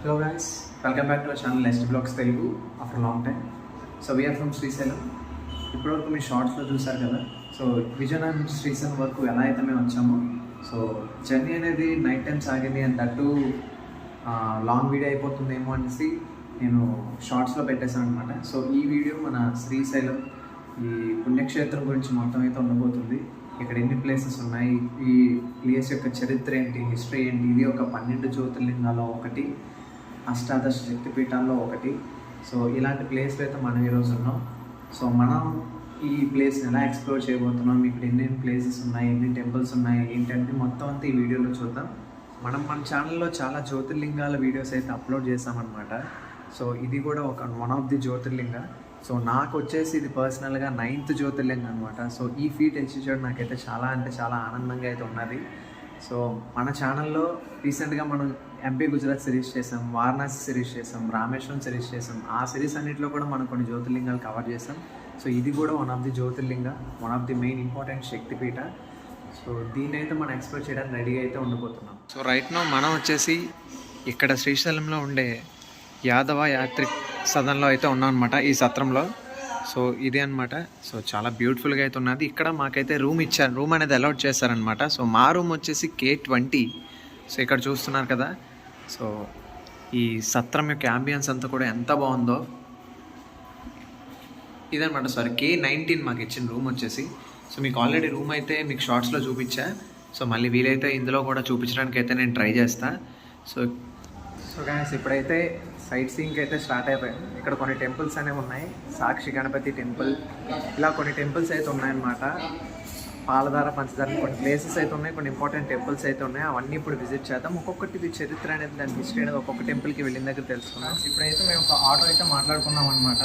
Hello guys, welcome back to our channel Next Vlogs Telugu after a long time. So we are from Srisalam. ఇప్పటివరకు మీ షార్ట్స్లో చూసారు కదా. So Vizianagaram Srisailam వరకు ఎలా అయితే మేము వచ్చామో, సో జర్నీ అనేది నైట్ టైం సాగింది అండ్ దట్టు లాంగ్ వీడియో అయిపోతుందేమో అనేసి నేను షార్ట్స్లో పెట్టేశాను అనమాట. సో ఈ వీడియో మన శ్రీశైలం ఈ పుణ్యక్షేత్రం గురించి మొత్తం అయితే ఉండబోతుంది. ఇక్కడ ఎన్ని ప్లేసెస్ ఉన్నాయి, ఈ ప్లేస్ యొక్క చరిత్ర ఏంటి, హిస్టరీ ఏంటి, ఇది ఒక 12 జ్యోతిర్లింగాల్లో ఒకటి, అష్టాదశ శక్తిపీఠాల్లో ఒకటి. సో ఇలాంటి ప్లేస్లో అయితే మనం ఈరోజు ఉన్నాం. సో మనం ఈ ప్లేస్ని ఎలా ఎక్స్ప్లోర్ చేయబోతున్నాం, ఇక్కడ ఎన్నెన్ని ప్లేసెస్ ఉన్నాయి, ఎన్ని టెంపుల్స్ ఉన్నాయి ఏంటంటే మొత్తం అంతా ఈ వీడియోలో చూద్దాం. మన ఛానల్లో చాలా జ్యోతిర్లింగాల వీడియోస్ అయితే అప్లోడ్ చేసామన్నమాట. సో ఇది కూడా one of the Jyotirlinga. So నాకు వచ్చేసి ఇది పర్సనల్గా 9th జ్యోతిర్లింగం అనమాట. సో ఈ ఫీట్ అచీవ్ చేయడం నాకైతే చాలా అంటే చాలా ఆనందంగా అయితే ఉన్నది. సో మన ఛానల్లో రీసెంట్గా మనం ఎంపీ గుజరాత్ సిరీస్ చేసాం, వారణాసి సిరీస్ చేసాం, రామేశ్వరం సిరీస్ చేసాం. ఆ సిరీస్ అన్నింటిలో కూడా మనం కొన్ని జ్యోతిర్లింగాలు కవర్ చేసాం. సో ఇది కూడా one of the Jyotirlinga, one of the main important Shaktipeetha. So దీన్ని అయితే మనం ఎక్స్ప్లోర్ చేయడానికి రెడీగా అయితే ఉండబోతున్నాం. సో రైట్ నో మనం వచ్చేసి ఇక్కడ శ్రీశైలంలో ఉండే యాదవ యాత్రిక్ సదన్లో అయితే ఉన్నాం అనమాట, ఈ సత్రంలో. సో ఇదే అనమాట. సో చాలా బ్యూటిఫుల్గా అయితే ఉన్నది. ఇక్కడ మాకైతే రూమ్ ఇచ్చారు, రూమ్ అనేది అలాట్ చేశారనమాట. సో మా రూమ్ వచ్చేసి K20. సో ఇక్కడ చూస్తున్నారు కదా. సో ఈ సత్రం యొక్క యాంబియన్స్ అంతా కూడా ఎంత బాగుందో ఇదనమాట. సారీ, K19 మాకు ఇచ్చిన రూమ్ వచ్చేసి. సో మీకు ఆల్రెడీ రూమ్ అయితే మీకు షార్ట్స్లో చూపించా. సో మళ్ళీ వీలైతే ఇందులో కూడా చూపించడానికి అయితే నేను ట్రై చేస్తాను. సో గాయస్ ఇప్పుడైతే సైట్ సీయింగ్ అయితే స్టార్ట్ అయిపోయాయి. ఇక్కడ కొన్ని టెంపుల్స్ అనేవి ఉన్నాయి, సాక్షి గణపతి టెంపుల్, ఇలా కొన్ని టెంపుల్స్ అయితే ఉన్నాయన్నమాట. పాలధార, పంచదార, కొన్ని ప్లేసెస్ అయితే ఉన్నాయి, కొన్ని ఇంపార్టెంట్ టెంపుల్స్ అయితే ఉన్నాయి. అవన్నీ ఇప్పుడు విజిట్ చేద్దాం. ఒక్కొక్కటి చరిత్ర అనేది, దాని హిస్టరీ అనేది ఒక్కొక్క టెంపుల్కి వెళ్ళిన దగ్గర తెలుసుకున్నాం. ఇప్పుడైతే మేము ఒక ఆటో అయితే మాట్లాడుకున్నాం అనమాట.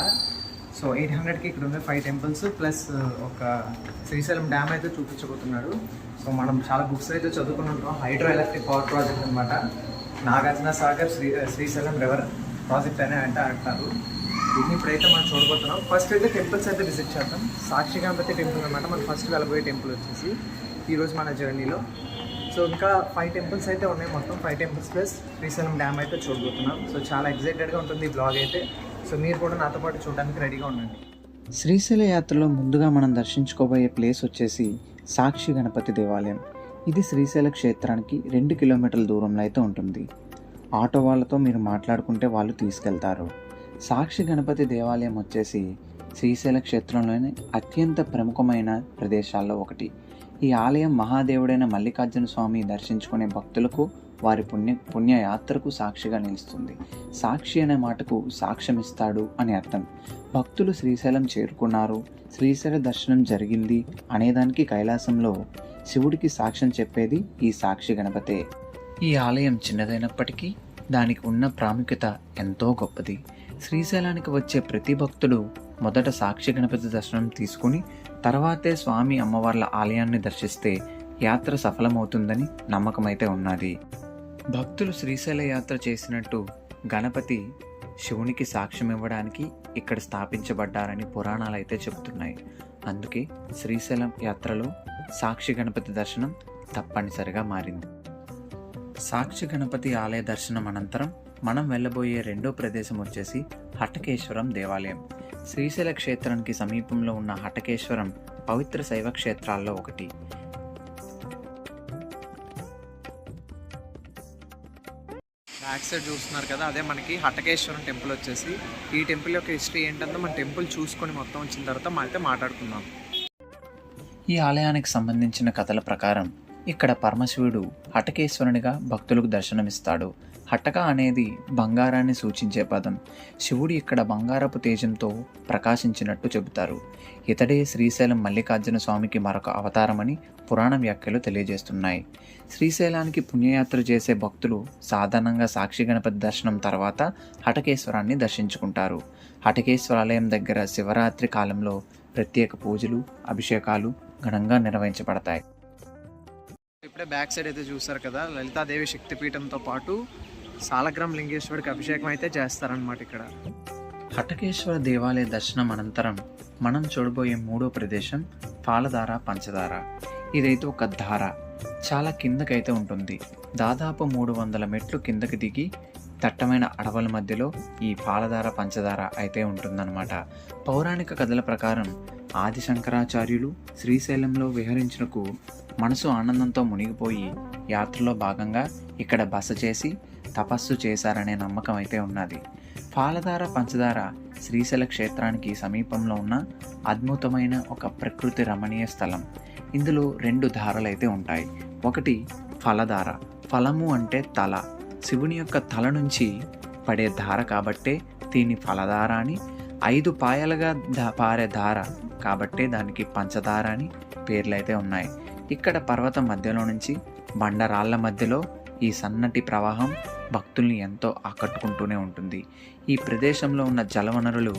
సో 800కి ఇక్కడ ఉంది 5 టెంపుల్స్ ప్లస్ ఒక శ్రీశైలం డ్యామ్ అయితే చూపించబోతున్నాడు. సో మనం చాలా బుక్స్ అయితే చదువుకుని ఉంటాం. హైడ్రో ఎలక్ట్రిక్ పవర్ ప్రాజెక్ట్ అనమాట, నాగార్జున సాగర్ శ్రీశైలం రివర్ ప్రాజెక్ట్ అని అంటారు. దీన్ని ఇప్పుడైతే మనం చూడబోతున్నాం. ఫస్ట్ అయితే టెంపుల్స్ అయితే విజిట్ చేద్దాం. సాక్షి గణపతి టెంపుల్ అనమాట మనం ఫస్ట్ వెళ్ళబోయే టెంపుల్ వచ్చేసి ఈరోజు మన జర్నీలో. సో ఇంకా 5 టెంపుల్స్ అయితే ఉన్నాయి, మొత్తం 5 టెంపుల్స్ ప్లస్ శ్రీశైలం డ్యామ్ అయితే చూడబోతున్నాం. సో చాలా ఎక్సైటెడ్గా ఉంటుంది ఈ బ్లాగ్ అయితే. సో మీరు కూడా నాతో పాటు చూడడానికి రెడీగా ఉండండి. శ్రీశైల యాత్రలో ముందుగా మనం దర్శించుకోబోయే ప్లేస్ వచ్చేసి సాక్షి గణపతి దేవాలయం. ఇది శ్రీశైల క్షేత్రానికి 2 కిలోమీటర్ల దూరంలో అయితే ఉంటుంది. ఆటో వాళ్ళతో మీరు మాట్లాడుకుంటే వాళ్ళు తీసుకెళ్తారు. సాక్షి గణపతి దేవాలయం వచ్చేసి శ్రీశైల క్షేత్రంలోని అత్యంత ప్రముఖమైన ప్రదేశాల్లో ఒకటి. ఈ ఆలయం మహాదేవుడైన మల్లికార్జున స్వామి దర్శించుకునే భక్తులకు వారి పుణ్యయాత్రకు సాక్షిగా నిలుస్తుంది. సాక్షి అనే మాటకు సాక్ష్యమిస్తాడు అని అర్థం. భక్తులు శ్రీశైలం చేరుకున్నారు, శ్రీశైల దర్శనం జరిగింది అనేదానికి కైలాసంలో శివుడికి సాక్ష్యం చెప్పేది ఈ సాక్షి గణపతే. ఈ ఆలయం చిన్నదైనప్పటికీ దానికి ఉన్న ప్రాముఖ్యత ఎంతో గొప్పది. శ్రీశైలానికి వచ్చే ప్రతి భక్తుడు మొదట సాక్షి గణపతి దర్శనం తీసుకుని తర్వాతే స్వామి అమ్మవార్ల ఆలయాన్ని దర్శిస్తే యాత్ర సఫలమవుతుందని నమ్మకమైతే ఉన్నది. భక్తులు శ్రీశైల యాత్ర చేసినట్టు గణపతి శివునికి సాక్ష్యం ఇవ్వడానికి ఇక్కడ స్థాపించబడ్డారని పురాణాలు అయితే చెబుతున్నాయి. అందుకే శ్రీశైలం యాత్రలో సాక్షి గణపతి దర్శనం తప్పనిసరిగా మారింది. సాక్షి గణపతి ఆలయ దర్శనం అనంతరం మనం వెళ్ళబోయే రెండో ప్రదేశం వచ్చేసి హటకేశ్వరం దేవాలయం. శ్రీశైల క్షేత్రానికి సమీపంలో ఉన్న హటకేశ్వరం పవిత్ర శైవ క్షేత్రాల్లో ఒకటి. బ్యాక్ సైడ్ చూస్తున్నారు కదా, అదే మనకి హటకేశ్వరం టెంపుల్ వచ్చేసి. ఈ టెంపుల్ యొక్క హిస్టరీ ఏంటంటే మన టెంపుల్ చూసుకొని మొత్తం వచ్చిన తర్వాత అయితే మాట్లాడుకుందాం. ఈ ఆలయానికి సంబంధించిన కథల ప్రకారం ఇక్కడ పరమశివుడు హటకేశ్వరునిగా భక్తులకు దర్శనమిస్తాడు. హటక అనేది బంగారాన్ని సూచించే పదం. శివుడు ఇక్కడ బంగారపు తేజంతో ప్రకాశించినట్టు చెబుతారు. ఇతడే శ్రీశైలం మల్లికార్జున స్వామికి మరొక అవతారమని పురాణ వ్యాఖ్యలు తెలియజేస్తున్నాయి. శ్రీశైలానికి పుణ్యయాత్ర చేసే భక్తులు సాధారణంగా సాక్షి గణపతి దర్శనం తర్వాత హటకేశ్వరాన్ని దర్శించుకుంటారు. హటకేశ్వరాలయం దగ్గర శివరాత్రి కాలంలో ప్రత్యేక పూజలు, అభిషేకాలు ఘనంగా నిర్వహించబడతాయి. ఇప్పుడే బ్యాక్ సైడ్ అయితే చూస్తారు కదా, లలితాదేవి శక్తిపీఠంతో పాటు సాలగ్రామ్ లింగేశ్వరికి అభిషేకం అయితే చేస్తారనమాట ఇక్కడ. హటకేశ్వర దేవాలయ దర్శనం అనంతరం మనం చూడబోయే మూడో ప్రదేశం పాలధార పంచదార. ఇదైతే ఒక ధార, చాలా కిందకైతే ఉంటుంది. దాదాపు 300 మెట్లు కిందకి దిగి దట్టమైన అడవుల మధ్యలో ఈ పాలధార పంచదార అయితే ఉంటుందన్నమాట. పౌరాణిక కథల ప్రకారం ఆది శంకరాచార్యులు శ్రీశైలంలో విహరించుటకు మనసు ఆనందంతో మునిగిపోయి యాత్రలో భాగంగా ఇక్కడ బస చేసి తపస్సు చేశారనే నమ్మకం అయితే ఉన్నది. పాలధార పంచదార శ్రీశైల క్షేత్రానికి సమీపంలో ఉన్న అద్భుతమైన ఒక ప్రకృతి రమణీయ స్థలం. ఇందులో 2 ధారలైతే ఉంటాయి. ఒకటి ఫలధార. ఫలము అంటే తల, శివుని యొక్క తల నుంచి పడే ధార కాబట్టే దీన్ని ఫలధార అని, 5 పాయలుగా పారే ధార కాబట్టే దానికి పంచదార అని పేర్లైతే ఉన్నాయి. ఇక్కడ పర్వతం మధ్యలో నుంచి బండరాళ్ల మధ్యలో ఈ సన్నటి ప్రవాహం భక్తుల్ని ఎంతో ఆకట్టుకుంటూనే ఉంటుంది. ఈ ప్రదేశంలో ఉన్న జలవనరులు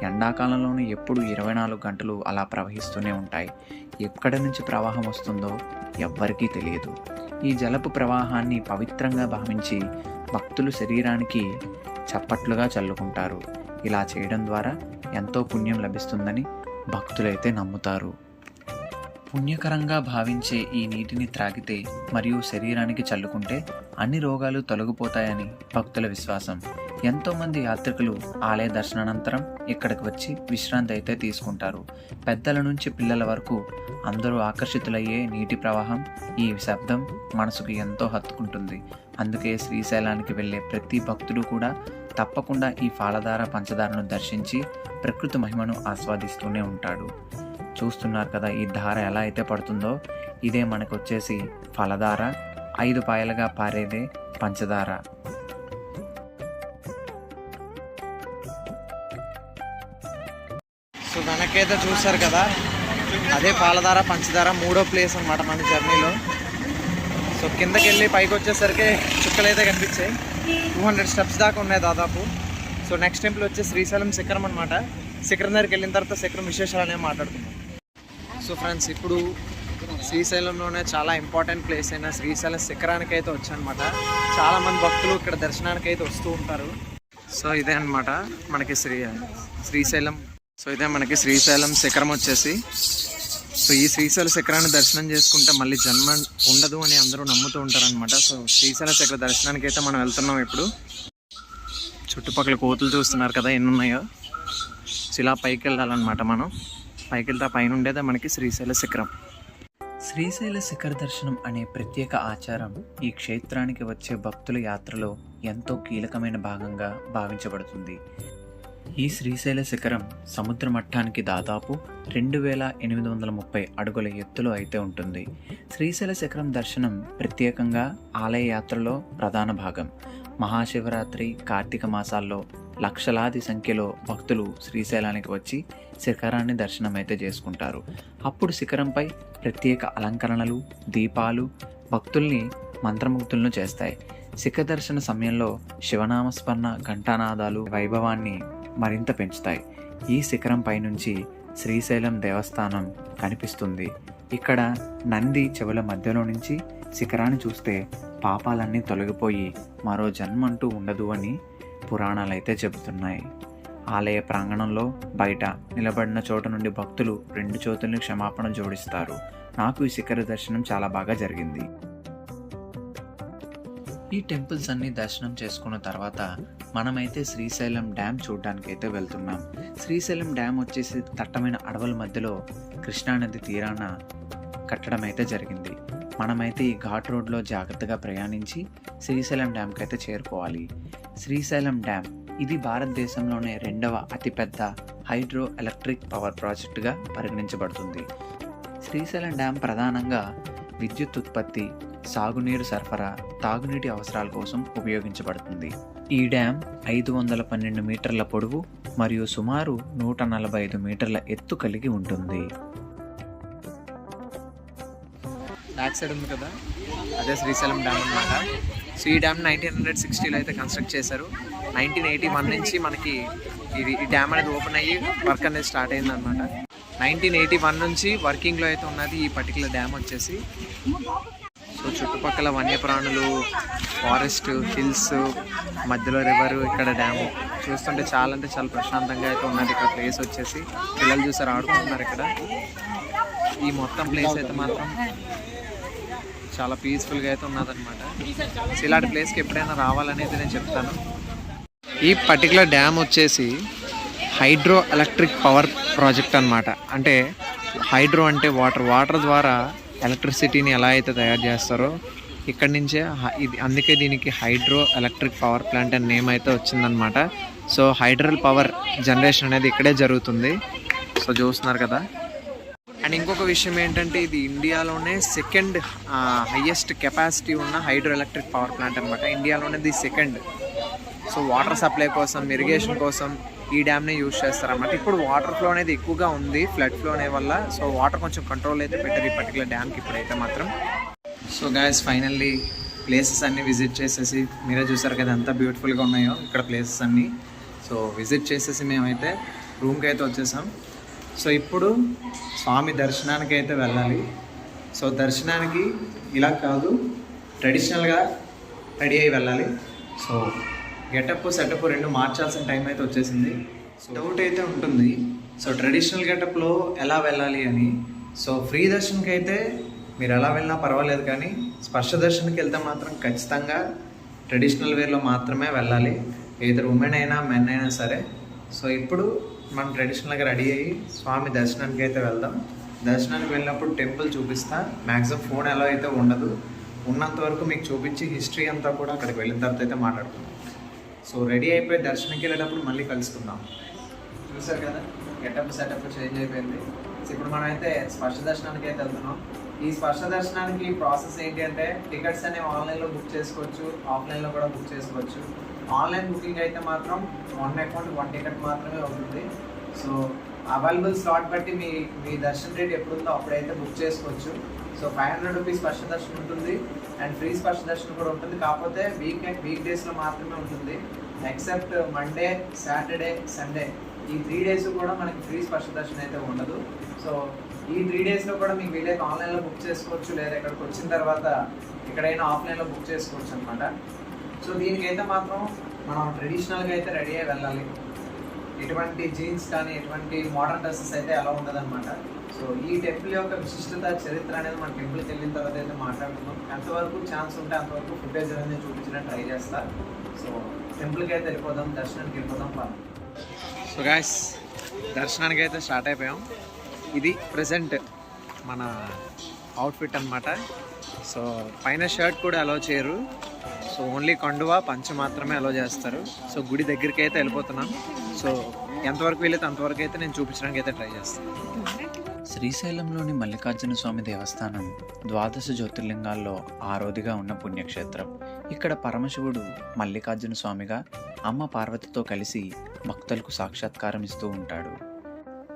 ఎండాకాలంలోనూ ఎప్పుడు 24 గంటలు అలా ప్రవహిస్తూనే ఉంటాయి. ఎక్కడి నుంచి ప్రవాహం వస్తుందో ఎవ్వరికీ తెలియదు. ఈ జలపు ప్రవాహాన్ని పవిత్రంగా భావించి భక్తులు శరీరానికి చప్పట్లుగా చల్లుకుంటారు. ఇలా చేయడం ద్వారా ఎంతో పుణ్యం లభిస్తుందని భక్తులైతే నమ్ముతారు. పుణ్యకరంగా భావించే ఈ నీటిని త్రాగితే మరియు శరీరానికి చల్లుకుంటే అన్ని రోగాలు తొలగిపోతాయని భక్తుల విశ్వాసం. ఎంతోమంది యాత్రికులు ఆలయ దర్శనానంతరం ఇక్కడికి వచ్చి విశ్రాంతి అయితే తీసుకుంటారు. పెద్దల నుంచి పిల్లల వరకు అందరూ ఆకర్షితులయ్యే నీటి ప్రవాహం, ఈ శబ్దం మనసుకు ఎంతో హత్తుకుంటుంది. అందుకే శ్రీశైలానికి వెళ్ళే ప్రతి భక్తుడు కూడా తప్పకుండా ఈ పాలధార పంచదారను దర్శించి ప్రకృతి మహిమను ఆస్వాదిస్తూనే ఉంటాడు. చూస్తున్నారు కదా ఈ ధార ఎలా అయితే పడుతుందో, ఇదే మనకు వచ్చేసి ఫలధార, 5 పాయలుగా పారేదే పంచదార. సో వెనకైతే చూస్తారు కదా, అదే పాలధార పంచదార 3వ ప్లేస్ అనమాట మన జర్నీలో. సో కిందకి వెళ్ళి పైకి వచ్చేసరికి చుక్కలు అయితే కనిపించాయి. 200 స్టెప్స్ దాకా ఉన్నాయి దాదాపు. సో నెక్స్ట్ టెంపుల్ వచ్చి శ్రీశైలం శిఖరం అనమాట. శిఖరం దగ్గరికి వెళ్ళిన తర్వాత శిఖరం విశేషాలు అనేవి మాట్లాడుకుందాం. సో ఫ్రెండ్స్, ఇప్పుడు శ్రీశైలంలోనే చాలా ఇంపార్టెంట్ ప్లేస్ అయిన శ్రీశైలం శిఖరానికి అయితే వచ్చానమాట. చాలామంది భక్తులు ఇక్కడ దర్శనానికి అయితే వస్తూ ఉంటారు. సో ఇదే అనమాట మనకి శ్రీశైలం. సో ఇదే మనకి శ్రీశైలం శిఖరం వచ్చేసి. సో ఈ శ్రీశైల శిఖరాన్ని దర్శనం చేసుకుంటే మళ్ళీ జన్మ ఉండదు అని అందరూ నమ్ముతూ ఉంటారనమాట. సో శ్రీశైల శిఖర దర్శనానికి అయితే మనం వెళ్తున్నాం ఇప్పుడు. చుట్టుపక్కల కోతులు చూస్తున్నారు కదా ఎన్ని ఉన్నాయో. సో ఇలా పైకి వెళ్ళాలన్నమాట మనం. పైకి వెళ్తే పైన ఉండేదే మనకి శ్రీశైల శిఖరం. శ్రీశైల శిఖర దర్శనం అనే ప్రత్యేక ఆచారం ఈ క్షేత్రానికి వచ్చే భక్తుల యాత్రలో ఎంతో కీలకమైన భాగంగా భావించబడుతుంది. ఈ శ్రీశైల శిఖరం సముద్ర మట్టానికి దాదాపు 2830 అడుగుల ఎత్తులో అయితే ఉంటుంది. శ్రీశైల శిఖరం దర్శనం ప్రత్యేకంగా ఆలయ యాత్రలో ప్రధాన భాగం. మహాశివరాత్రి, కార్తీక మాసాల్లో లక్షలాది సంఖ్యలో భక్తులు శ్రీశైలానికి వచ్చి శిఖరాన్ని దర్శనం అయితే చేసుకుంటారు. అప్పుడు శిఖరంపై ప్రత్యేక అలంకరణలు, దీపాలు భక్తుల్ని మంత్రముగ్ధులను చేస్తాయి. శిఖర దర్శన సమయంలో శివనామస్మరణ, ఘంటానాదాలు వైభవాన్ని మరింత పెంచుతాయి. ఈ శిఖరం పైనుంచి శ్రీశైలం దేవస్థానం కనిపిస్తుంది. ఇక్కడ నంది చెవుల మధ్యలో నుంచి శిఖరాన్ని చూస్తే పాపాలన్నీ తొలగిపోయి మరో జన్మంటూ ఉండదు అని పురాణాలైతే చెబుతున్నాయి. ఆలయ ప్రాంగణంలో బయట నిలబడిన చోట నుండి భక్తులు 2 చేతుల్ని క్షమాపణ జోడిస్తారు. నాకు ఈ శిఖర దర్శనం చాలా బాగా జరిగింది. ఈ టెంపుల్స్ అన్ని దర్శనం చేసుకున్న తర్వాత మనమైతే శ్రీశైలం డ్యామ్ చూడడానికి అయితే వెళ్తున్నాం. శ్రీశైలం డ్యామ్ వచ్చేసి దట్టమైన అడవుల మధ్యలో కృష్ణానది తీరాన కట్టడం అయితే జరిగింది. మనమైతే ఈ ఘాట్ రోడ్లో జాగ్రత్తగా ప్రయాణించి శ్రీశైలం డ్యామ్కి అయితే చేరుకోవాలి. శ్రీశైలం డ్యామ్ ఇది భారతదేశంలోనే 2వ అతిపెద్ద హైడ్రో ఎలక్ట్రిక్ పవర్ ప్రాజెక్టుగా పరిగణించబడుతుంది. శ్రీశైలం డ్యామ్ ప్రధానంగా విద్యుత్ ఉత్పత్తి, సాగునీరు సరఫరా, తాగునీటి అవసరాల కోసం ఉపయోగించబడుతుంది. ఈ డ్యామ్ 512 మీటర్ల పొడవు మరియు సుమారు 145 మీటర్ల ఎత్తు కలిగి ఉంటుంది. బ్యాక్ సైడ్ ఉంది కదా, అదే శ్రీశైలం డ్యామ్ అనమాట. సో ఈ డ్యామ్ 1960లో అయితే కన్స్ట్రక్ట్ చేశారు. 1981 నుంచి మనకి ఈ డ్యామ్ అనేది ఓపెన్ అయ్యి వర్క్ అనేది స్టార్ట్ అయింది అనమాట. 1981 నుంచి వర్కింగ్లో అయితే ఉన్నది ఈ పర్టికులర్ డ్యామ్ వచ్చేసి. సో చుట్టుపక్కల వన్యప్రాణులు, ఫారెస్ట్, హిల్స్, మధ్యలో రివర్, ఇక్కడ డ్యాము చూస్తుంటే చాలా ప్రశాంతంగా అయితే ఉన్నది. ఇక్కడ ప్లేస్ వచ్చేసి పిల్లలు చూసారు ఆడుకుంటున్నారు ఇక్కడ. ఈ మొత్తం ప్లేస్ అయితే మాత్రం చాలా పీస్ఫుల్గా అయితే ఉన్నదన్నమాట. సో ఇలాంటి ప్లేస్కి ఎప్పుడైనా రావాలనేది నేను చెప్తాను. ఈ పర్టికులర్ డ్యామ్ వచ్చేసి హైడ్రో ఎలక్ట్రిక్ పవర్ ప్రాజెక్ట్ అన్నమాట. అంటే హైడ్రో అంటే వాటర్ ద్వారా ఎలక్ట్రిసిటీని ఎలా అయితే తయారు చేస్తారో ఇక్కడి నుంచే ఇది, అందుకే దీనికి హైడ్రో ఎలక్ట్రిక్ పవర్ ప్లాంట్ అనే నేమ్ అయితే వచ్చిందనమాట. సో హైడ్రల్ పవర్ జనరేషన్ అనేది ఇక్కడే జరుగుతుంది. సో చూస్తున్నారు కదా. అండ్ ఇంకొక విషయం ఏంటంటే ఇది ఇండియాలోనే సెకండ్ హైయెస్ట్ కెపాసిటీ ఉన్న హైడ్రో ఎలక్ట్రిక్ పవర్ ప్లాంట్ అనమాట. ఇండియాలోనే the second. So water supply కోసం, ఇరిగేషన్ కోసం ఈ డ్యామ్ని యూజ్ చేస్తారన్నమాట. ఇప్పుడు వాటర్ ఫ్లో అనేది ఎక్కువగా ఉంది, ఫ్లడ్ ఫ్లో అనే వల్ల. సో వాటర్ కొంచెం కంట్రోల్ అయితే పెట్టారు ఈ పర్టికులర్ డ్యామ్కి ఇప్పుడైతే మాత్రం. సో గైస్ ఫైనల్లీ ప్లేసెస్ అన్నీ విజిట్ చేసేసి మీరే చూసారు కదా ఎంత బ్యూటిఫుల్గా ఉన్నాయో ఇక్కడ ప్లేసెస్ అన్నీ. సో విజిట్ చేసేసి మేమైతే రూమ్కి అయితే వచ్చేసాం. సో ఇప్పుడు స్వామి దర్శనానికి అయితే వెళ్ళాలి. సో దర్శనానికి ఇలా కాదు, ట్రెడిషనల్గా రెడీ అయ్యి వెళ్ళాలి. సో గెటప్ సెటప్ రెండు మార్చాల్సిన టైం అయితే వచ్చేసింది. సో డౌట్ అయితే ఉంటుంది, సో ట్రెడిషనల్ గెటప్లో ఎలా వెళ్ళాలి అని. సో ఫ్రీ దర్శన్కి అయితే మీరు ఎలా వెళ్ళినా పర్వాలేదు, కానీ స్పర్శ దర్శన్కి వెళ్తే మాత్రం ఖచ్చితంగా ట్రెడిషనల్ వేర్లో మాత్రమే వెళ్ళాలి, ఏదర్ ఉమెన్ అయినా మెన్ అయినా సరే. సో ఇప్పుడు మనం ట్రెడిషనల్గా రెడీ అయ్యి స్వామి దర్శనానికి అయితే వెళ్దాం. దర్శనానికి వెళ్ళినప్పుడు టెంపుల్ చూపిస్తా. మ్యాక్సిమం ఫోన్ ఎలా అయితే ఉండదు, ఉన్నంత వరకు మీకు చూపించి హిస్టరీ అంతా కూడా అక్కడికి వెళ్ళిన తర్వాత అయితే మాట్లాడుకుందాం. సో రెడీ అయిపోయి దర్శనంకి వెళ్ళేటప్పుడు మళ్ళీ కలుసుకుందాం. చూసారు కదా గెటప్ సెటప్ చేంజ్ అయిపోయింది. సో ఇప్పుడు మనం అయితే స్పర్శ దర్శనానికి అయితే వెళ్తున్నాం. ఈ స్పర్శ దర్శనానికి ప్రాసెస్ ఏంటి అంటే టికెట్స్ అనేవి ఆన్లైన్లో బుక్ చేసుకోవచ్చు, ఆఫ్లైన్లో కూడా బుక్ చేసుకోవచ్చు. ఆన్లైన్ బుకింగ్ అయితే మాత్రం 1 అకౌంట్ 1 టికెట్ మాత్రమే అవుతుంది. సో అవైలబుల్ స్లాట్ బట్టి మీ దర్శన రేట్ ఎప్పుడు ఉందో అప్పుడైతే బుక్ చేసుకోవచ్చు. సో 500 రూపీస్ స్పర్శ దర్శనం ఉంటుంది అండ్ ఫ్రీ స్పర్శ దర్శనం కూడా ఉంటుంది. కాకపోతే వీక్ డేస్లో మాత్రమే ఉంటుంది. ఎక్సెప్ట్ మండే, సాటర్డే, సండే ఈ 3 డేస్ కూడా మనకి ఫ్రీ స్పర్శ దర్శనం అయితే ఉండదు. సో ఈ 3 డేస్లో కూడా మీకు వీలైతే ఆన్లైన్లో బుక్ చేసుకోవచ్చు, లేదా ఇక్కడికి వచ్చిన తర్వాత ఎక్కడైనా ఆఫ్లైన్లో బుక్ చేసుకోవచ్చు అనమాట. సో దీనికైతే మాత్రం మనం ట్రెడిషనల్గా అయితే రెడీ అయ్యి వెళ్ళాలి. ఎటువంటి జీన్స్ కానీ ఎటువంటి మోడర్న్ డ్రెస్సెస్ అయితే అలా ఉండదన్నమాట. సో ఈ టెంపుల్ యొక్క విశిష్టత, చరిత్ర అనేది మన టెంపుల్కి వెళ్ళిన తర్వాత అయితే మాట్లాడుతున్నాం. ఎంతవరకు ఛాన్స్ ఉంటే అంతవరకు ఫుటేజ్ అనేది చూపించడానికి ట్రై చేస్తా. సో టెంపుల్కి అయితే వెళ్ళిపోదాం, దర్శనానికి వెళ్ళిపోదాం. సో గాయ్స్ దర్శనానికి అయితే స్టార్ట్ అయిపోయాం. ఇది ప్రెజెంట్ మన అవుట్ఫిట్ అనమాట. సో పైన షర్ట్ కూడా అలో చేయరు. సో ఓన్లీ కండువా, పంచ మాత్రమే అలో చేస్తారు. సో గుడి దగ్గరికి అయితే వెళ్ళిపోతున్నాం. సో ఎంతవరకు వెళ్ళైతే అంతవరకు అయితే నేను చూపించడానికి అయితే ట్రై చేస్తాను. శ్రీశైలంలోని మల్లికార్జున స్వామి దేవస్థానం 12 జ్యోతిర్లింగాల్లో 6వదిగా ఉన్న పుణ్యక్షేత్రం. ఇక్కడ పరమశివుడు మల్లికార్జున స్వామిగా, అమ్మ పార్వతితో కలిసి భక్తులకు సాక్షాత్కారం ఇస్తూ ఉంటాడు.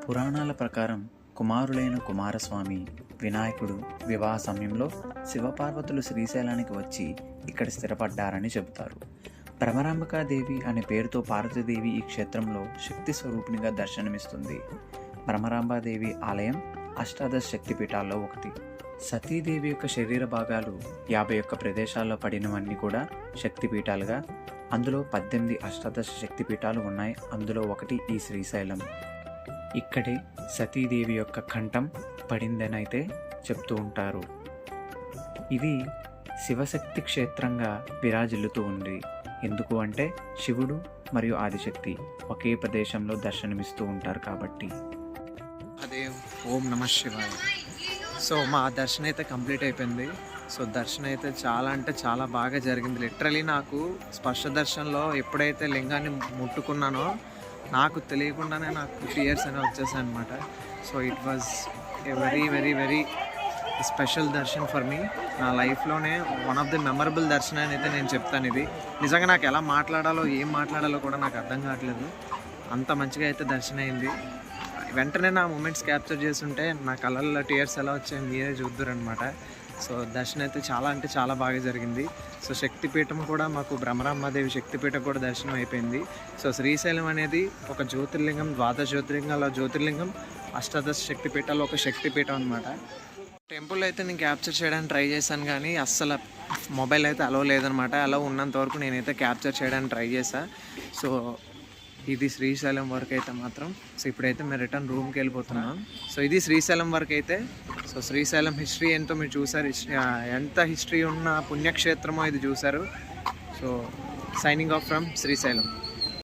పురాణాల ప్రకారం కుమారులైన కుమారస్వామి, వినాయకుడు వివాహ సమయంలో శివపార్వతులు శ్రీశైలానికి వచ్చి ఇక్కడ స్థిరపడ్డారని చెబుతారు. భ్రమరాంబికాదేవి అనే పేరుతో పార్వతీదేవి ఈ క్షేత్రంలో శక్తి స్వరూపిణిగా దర్శనమిస్తుంది. భ్రమరాంబాదేవి ఆలయం 18 శక్తిపీఠాల్లో ఒకటి. సతీదేవి యొక్క శరీర భాగాలు 51 ప్రదేశాల్లో పడినవన్నీ కూడా శక్తిపీఠాలుగా. అందులో 18 అష్టాదశ శక్తిపీఠాలు ఉన్నాయి. అందులో ఒకటి ఈ శ్రీశైలం. ఇక్కడే సతీదేవి యొక్క కంఠం పడిందని అయితే చెప్తూ ఉంటారు. ఇది శివశక్తి క్షేత్రంగా విరాజిల్లుతూ ఉంది. ఎందుకు అంటే శివుడు మరియు ఆదిశక్తి ఒకే ప్రదేశంలో దర్శనమిస్తూ ఉంటారు కాబట్టి. అదే ఓం నమః శివాయ. సో మా దర్శనం అయితే కంప్లీట్ అయిపోయింది. సో దర్శనం అయితే చాలా అంటే చాలా బాగా జరిగింది. లిటరలీ నాకు స్పర్శ దర్శనంలో ఎప్పుడైతే లింగాన్ని ముట్టుకున్నానో నాకు తెలియకుండానే నాకు టీయర్స్ అనేవి వచ్చేసాయి అనమాట. So it was a very very very special Darshan for me. నా లైఫ్లోనే వన్ ఆఫ్ ది మెమరబుల్ దర్శనం అని అయితే నేను చెప్తాను. ఇది నిజంగా నాకు ఎలా మాట్లాడాలో ఏం మాట్లాడాలో కూడా నాకు అర్థం కావట్లేదు. అంత మంచిగా అయితే దర్శనం అయింది. వెంటనే నా మూమెంట్స్ క్యాప్చర్ చేస్తుంటే నా కళ్ళల్లో టీయర్స్ ఎలా వచ్చాయి మీరే చూద్దురనమాట. సో దర్శనం అయితే చాలా అంటే చాలా బాగా జరిగింది. సో శక్తిపీఠం కూడా మాకు భ్రమరాంబాదేవి శక్తిపీఠం కూడా దర్శనం అయిపోయింది. సో శ్రీశైలం అనేది ఒక జ్యోతిర్లింగం, 12 జ్యోతిర్లింగాల జ్యోతిర్లింగం, 18 శక్తిపీఠాల్లో ఒక శక్తిపీఠం అనమాట. టెంపుల్ అయితే నేను క్యాప్చర్ చేయడానికి ట్రై చేశాను, కానీ అస్సలు మొబైల్ అయితే అలో లేదనమాట. అలా ఉన్నంత వరకు నేనైతే క్యాప్చర్ చేయడానికి ట్రై చేశాను. సో ఇది శ్రీశైలం వరకు అయితే మాత్రం. సో ఇప్పుడైతే మేము రిటర్న్ రూమ్కి వెళ్ళిపోతున్నాం. సో ఇది శ్రీశైలం వరకు అయితే. సో శ్రీశైలం హిస్టరీ ఎంతో మీరు చూసారు, ఎంత హిస్టరీ ఉన్న పుణ్యక్షేత్రమో ఇది చూసారు. So signing off from Srisailam.